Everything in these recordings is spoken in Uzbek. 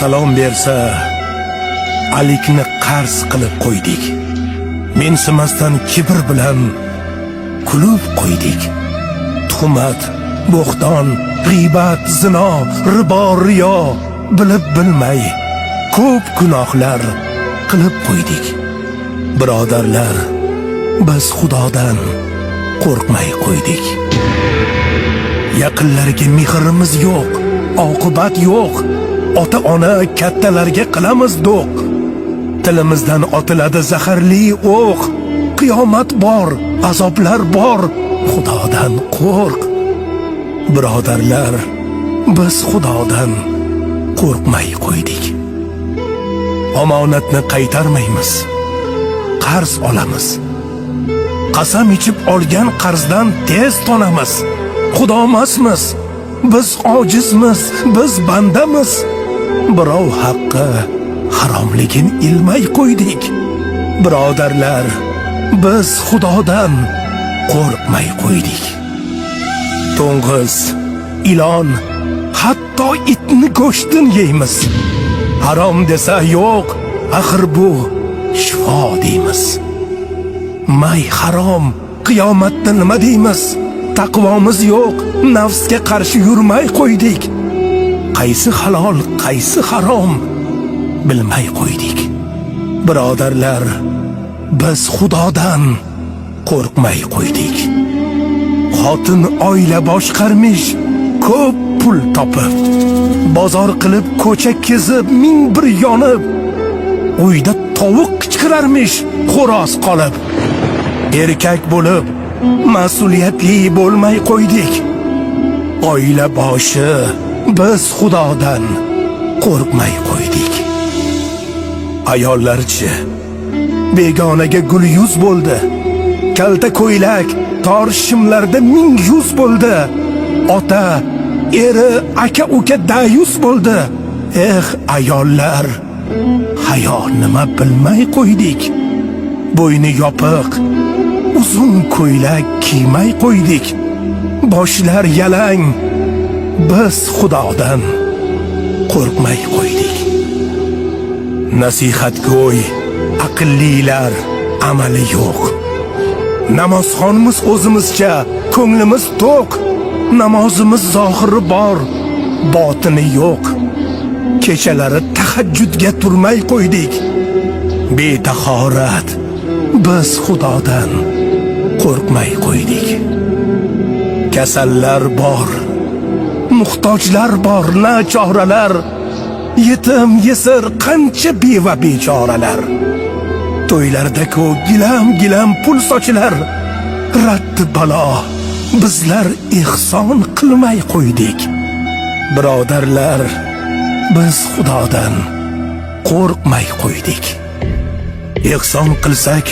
salom bersa, alikni qarz qilib qo'ydik. Mensimasdan kibr bilan kulib qo'ydik. Tuhmat, bo'xton, g'iybat, zino, ribo, riyo bilib bilmay ko'p gunohlar qilib qo'ydik. Birodarlar, biz Xudodan qo'rqmay qo'ydik. Yaqinlarga mehrimiz yo'q, oqibat yo'q. Ota-ona kattalarga qilamiz do'q. Tilimizdan otiladi zaharli o'q. Qiyomat bor, azoblar bor. Xudodan qo'rq. Birodarlar, biz Xudodan qo'rqmay qo'ydik. Omonatni qaytarmaymiz. Qarz olamiz. Qasam ichib olgan qarzdan tez tonamiz. Xudo emasmiz. Biz ojizmiz, biz bandamiz. Birov haqqi haromligin ilmay qo'ydik. Birodarlar, biz Xudodan qo'rqmay qo'ydik. To'ng'iz, ilon, hatto itni go'shtini yeymiz. Harom desa yo'q, axir bu shifo deymiz. May harom, qiyomatda nima deymiz? Taqvomiz yo'q, nafsga qarshi yurmay qo'ydik. Qaysi halol, qaysi harom bilmay qo'ydik. Birodarlar, biz Xudodan qo'rqmay qo'ydik. Xotin oila boshqarmish, ko'p pul topib, bozor qilib ko'cha kezib, ming bir yonib, uyda tovuq qichqirarmish, xo'roz qolib. Erkak bo'lib mas'uliyatli bo'lmay qo'ydik. Oila boshi biz Xudodan qo'rqmay qo'ydik. Ayollarchi begonaga gul yuz bo'ldi. Kalta ko'ylak tor shimlarda ming yuz bo'ldi. Ota, eri, aka uka dayus bo'ldi. Ayollar, hayo nima bilmay qo'ydik. Bo'yni yopiq, uzun ko'ylak kiymay qo'ydik. Boshlar yalang, biz Xudodan qo'rqmay qo'ydik. Nasihatgo'y, aqllilar amali yo'q. Namozxonimiz o'zimizcha, ko'nglimiz to'q. Namozimiz zohiri bor, botini yo'q. Kechalari tahajjudga turmay qo'ydik. Betahorat, biz Xudodan qo'rqmay qo'ydik. Kasallar bor, muhtojlar bor, nachoralar. Yetim yesir qancha beva bechoralar. To'ylarda-ku gilam-gilam pul sochilar. Raddi balo, bizlar ihson qilmay qo'ydik. Birodarlar, biz Xudodan qo'rqmay qo'ydik. Ihson qilsak,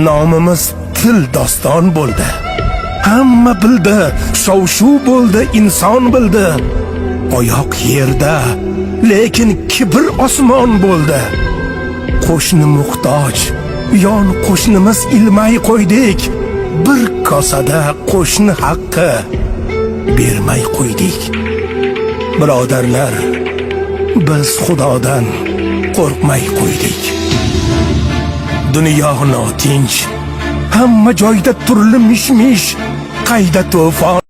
nomimiz til doston bo'ldi. Hamma bildi, shov-shuv bo'ldi, inson bildi. Oyoq yerda, lekin kibr osmon bo'ldi. Qo'shni muhtoj, yon qo'shnimiz ilmay qo'ydik. Bir kosada qo'shni haqqi bermay qo'ydik. Birodarlar, biz Xudodan qo'rqmay qo'ydik. Dunyo notinch, hamma joyda turli mish-mish, qayda to'fon.